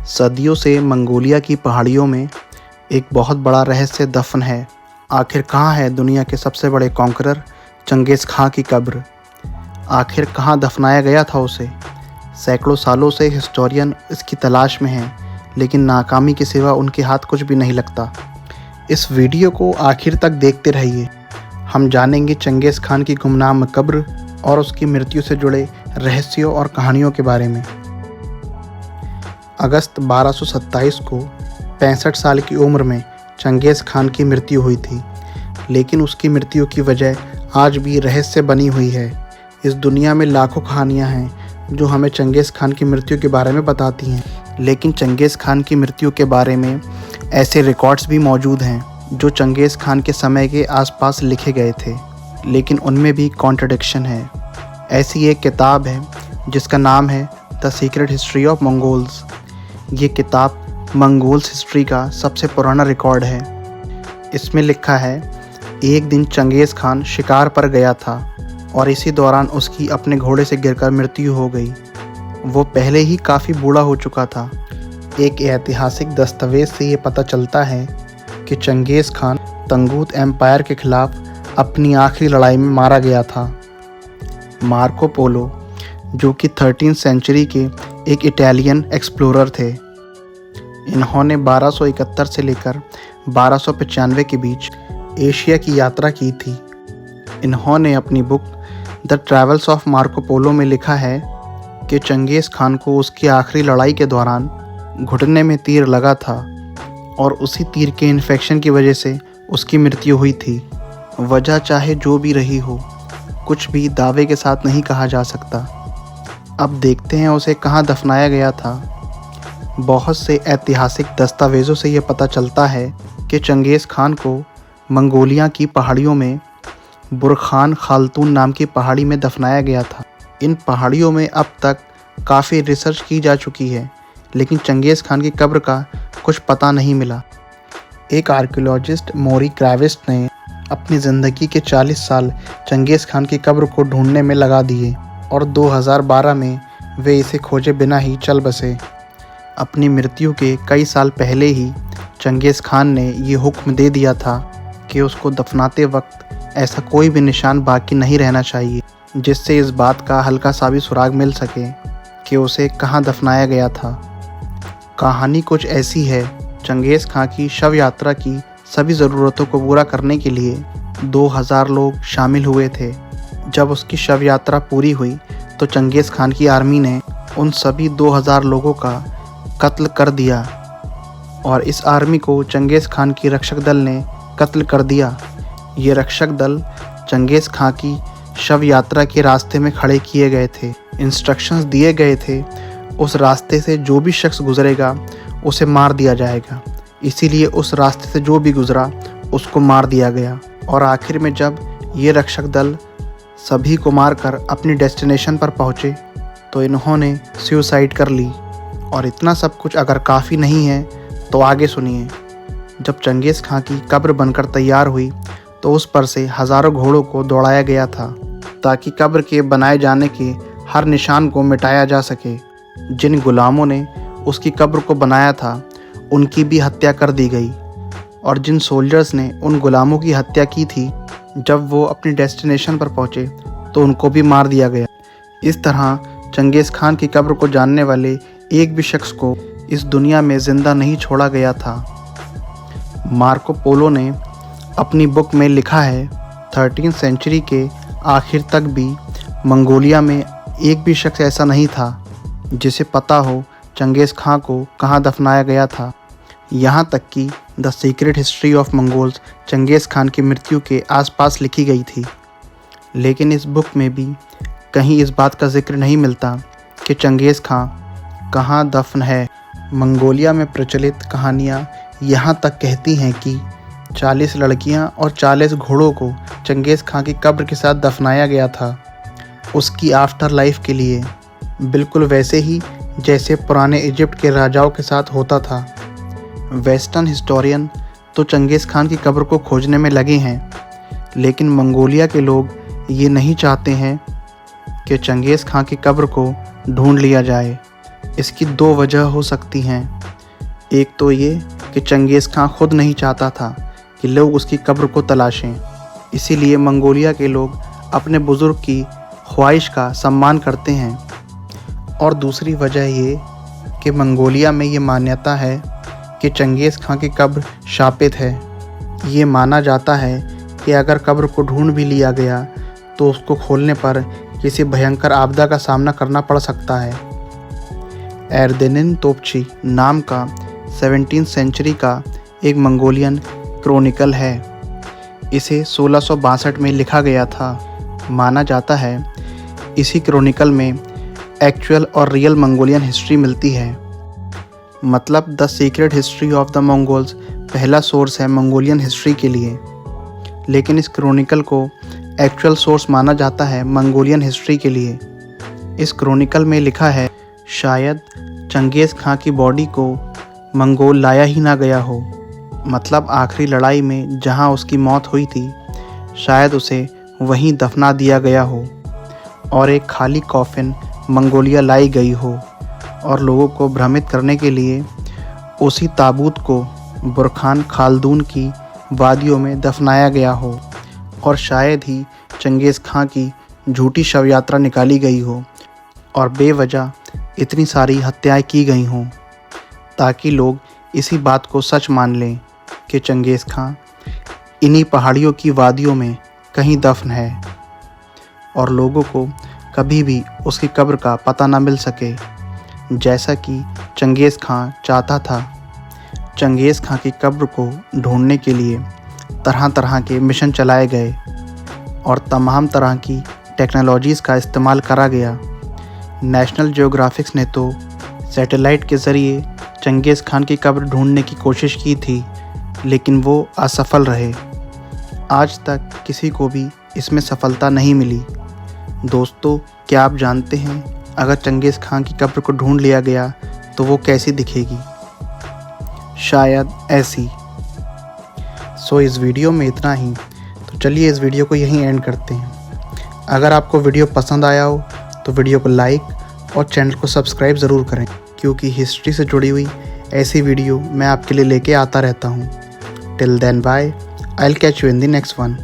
सदियों से मंगोलिया की पहाड़ियों में एक बहुत बड़ा रहस्य दफन है। आखिर कहाँ है दुनिया के सबसे बड़े कॉन्करर चंगेज़ खां की कब्र? आखिर कहाँ दफनाया गया था उसे? सैकड़ों सालों से हिस्टोरियन इसकी तलाश में हैं, लेकिन नाकामी के सिवा उनके हाथ कुछ भी नहीं लगता। इस वीडियो को आखिर तक देखते रहिए। हम जानेंगे चंगेज़ खान की गुमनाम कब्र और उसकी मृत्यु से जुड़े रहस्यों और कहानियों के बारे में। अगस्त 1227 को 65 साल की उम्र में चंगेज़ खान की मृत्यु हुई थी, लेकिन उसकी मृत्यु की वजह आज भी रहस्य बनी हुई है। इस दुनिया में लाखों कहानियां हैं जो हमें चंगेज़ खान की मृत्यु के बारे में बताती हैं, लेकिन चंगेज़ खान की मृत्यु के बारे में ऐसे रिकॉर्ड्स भी मौजूद हैं जो चंगेज़ खान के समय के आसपास लिखे गए थे, लेकिन उनमें भी कॉन्ट्रडिक्शन है। ऐसी एक किताब है जिसका नाम है the secret history of Mongols. ये किताब मंगोल्स हिस्ट्री का सबसे पुराना रिकॉर्ड है। इसमें लिखा है, एक दिन चंगेज़ खान शिकार पर गया था और इसी दौरान उसकी अपने घोड़े से गिरकर मृत्यु हो गई। वो पहले ही काफ़ी बूढ़ा हो चुका था। एक ऐतिहासिक दस्तावेज से ये पता चलता है कि चंगेज़ खान तंगूत एम्पायर के खिलाफ अपनी आखिरी लड़ाई में मारा गया था। मार्को पोलो, जो कि 13वीं सेंचुरी के एक इटालियन एक्सप्लोरर थे, इन्होंने 1271 से लेकर 1295 के बीच एशिया की यात्रा की थी। इन्होंने अपनी book the travels of Marco Polo में लिखा है कि चंगेज़ खान को उसकी आखिरी लड़ाई के दौरान घुटने में तीर लगा था और उसी तीर के इन्फेक्शन की वजह से उसकी मृत्यु हुई थी। वजह चाहे जो भी रही हो, कुछ भी दावे के साथ नहीं कहा जा सकता। अब देखते हैं उसे कहाँ दफनाया गया था। बहुत से ऐतिहासिक दस्तावेज़ों से ये पता चलता है कि चंगेज़ खान को मंगोलिया की पहाड़ियों में बुरखान खाल्तून नाम की पहाड़ी में दफनाया गया था। इन पहाड़ियों में अब तक काफ़ी रिसर्च की जा चुकी है, लेकिन चंगेज़ खान की कब्र का कुछ पता नहीं मिला। एक आर्कियोलॉजिस्ट मोरी क्राविस्ट ने अपनी ज़िंदगी के 40 साल चंगेज़ खान की कब्र को ढूंढने में लगा दिए और 2012 में वे इसे खोजे बिना ही चल बसे। अपनी मृत्यु के कई साल पहले ही चंगेज़ खान ने ये हुक्म दे दिया था कि उसको दफनाते वक्त ऐसा कोई भी निशान बाकी नहीं रहना चाहिए जिससे इस बात का हल्का सा भी सुराग मिल सके कि उसे कहाँ दफनाया गया था। कहानी कुछ ऐसी है, चंगेज़ खान की शव यात्रा की सभी ज़रूरतों को पूरा करने के लिए 2000 लोग शामिल हुए थे। जब उसकी शव यात्रा पूरी हुई तो चंगेज़ खान की आर्मी ने उन सभी 2000 लोगों का कत्ल कर दिया और इस आर्मी को चंगेज़ खान की रक्षक दल ने कत्ल कर दिया। ये रक्षक दल चंगेज़ खान की शव यात्रा के रास्ते में खड़े किए गए थे। इंस्ट्रक्शंस दिए गए थे, उस रास्ते से जो भी शख्स गुजरेगा उसे मार दिया जाएगा। इसीलिए उस रास्ते से जो भी गुजरा उसको मार दिया गया। और आखिर में जब ये रक्षक दल सभी को मारकर अपनी डेस्टिनेशन पर पहुँचे तो इन्होंने सुसाइड कर ली। और इतना सब कुछ अगर काफ़ी नहीं है तो आगे सुनिए। जब चंगेज़ खान की कब्र बनकर तैयार हुई तो उस पर से हज़ारों घोड़ों को दौड़ाया गया था ताकि कब्र के बनाए जाने के हर निशान को मिटाया जा सके। जिन गुलामों ने उसकी कब्र को बनाया था उनकी भी हत्या कर दी गई, और जिन सोल्जर्स ने उन गुलामों की हत्या की थी, जब वो अपनी डेस्टिनेशन पर पहुँचे तो उनको भी मार दिया गया। इस तरह चंगेज़ खान की कब्र को जानने वाले एक भी शख्स को इस दुनिया में ज़िंदा नहीं छोड़ा गया था। मार्को पोलो ने अपनी बुक में लिखा है, 13वीं सेंचुरी के आखिर तक भी मंगोलिया में एक भी शख्स ऐसा नहीं था जिसे पता हो चंगेज़ खान को कहाँ दफनाया गया था। यहाँ तक कि the secret history of Mongols Changez Khan की मृत्यु के आसपास लिखी गई थी, लेकिन इस बुक में भी कहीं इस बात का जिक्र नहीं मिलता कि चंगेज़ खान कहाँ दफन है। मंगोलिया में प्रचलित कहानियाँ यहाँ तक कहती हैं कि 40 लड़कियाँ और 40 घोड़ों को चंगेज़ खान की कब्र के साथ दफनाया गया था उसकी आफ्टर लाइफ के लिए, बिल्कुल वैसे ही जैसे पुराने इजिप्ट के राजाओं के साथ होता था। वेस्टर्न हिस्टोरियन तो चंगेज़ खान की कब्र को खोजने में लगे हैं, लेकिन मंगोलिया के लोग ये नहीं चाहते हैं कि चंगेज़ खान की कब्र को ढूंढ लिया जाए। इसकी दो वजह हो सकती हैं। एक तो ये कि चंगेज़ खां खुद नहीं चाहता था कि लोग उसकी कब्र को तलाशें, इसीलिए मंगोलिया के लोग अपने बुज़ुर्ग की ख्वाहिश का सम्मान करते हैं। और दूसरी वजह ये कि मंगोलिया में ये मान्यता है कि चंगेज़ खां की कब्र शापित है। ये माना जाता है कि अगर कब्र को ढूंढ भी लिया गया तो उसको खोलने पर किसी भयंकर आपदा का सामना करना पड़ सकता है। एर्देनिन तोपची नाम का 17वीं सेंचुरी का एक मंगोलियन क्रॉनिकल है। इसे 1662 में लिखा गया था। माना जाता है इसी क्रॉनिकल में एक्चुअल और रियल मंगोलियन हिस्ट्री मिलती है। मतलब the secret history of the Mongols पहला सोर्स है मंगोलियन हिस्ट्री के लिए, लेकिन इस क्रॉनिकल को एक्चुअल सोर्स माना जाता है मंगोलियन हिस्ट्री के लिए। इस क्रॉनिकल में लिखा है शायद चंगेज़ खां की बॉडी को मंगोल लाया ही ना गया हो। मतलब आखिरी लड़ाई में जहां उसकी मौत हुई थी शायद उसे वहीं दफना दिया गया हो और एक खाली कॉफिन मंगोलिया लाई गई हो और लोगों को भ्रमित करने के लिए उसी ताबूत को बुरखान खालदून की वादियों में दफनाया गया हो और शायद ही चंगेज़ खां की झूठी शव यात्रा निकाली गई हो और बेवजह इतनी सारी हत्याएं की गई हों ताकि लोग इसी बात को सच मान लें कि चंगेज़ खां इन्हीं पहाड़ियों की वादियों में कहीं दफन है और लोगों को कभी भी उसकी कब्र का पता न मिल सके, जैसा कि चंगेज़ खां चाहता था। चंगेज़ खां की कब्र को ढूंढने के लिए तरह तरह के मिशन चलाए गए और तमाम तरह की टेक्नोलॉजीज़ का इस्तेमाल करा गया। नेशनल ज्योग्राफिक्स ने तो सैटेलाइट के ज़रिए चंगेज़ खान की कब्र ढूंढने की कोशिश की थी, लेकिन वो असफल रहे। आज तक किसी को भी इसमें सफलता नहीं मिली। दोस्तों, क्या आप जानते हैं अगर चंगेज़ खान की कब्र को ढूंढ लिया गया तो वो कैसी दिखेगी? शायद ऐसी। इस वीडियो में इतना ही। तो चलिए इस वीडियो को यहीं एंड करते हैं। अगर आपको वीडियो पसंद आया हो तो वीडियो को लाइक और चैनल को सब्सक्राइब ज़रूर करें, क्योंकि हिस्ट्री से जुड़ी हुई ऐसी वीडियो मैं आपके लिए लेके आता रहता हूँ। Till then bye, I will catch you in the next one.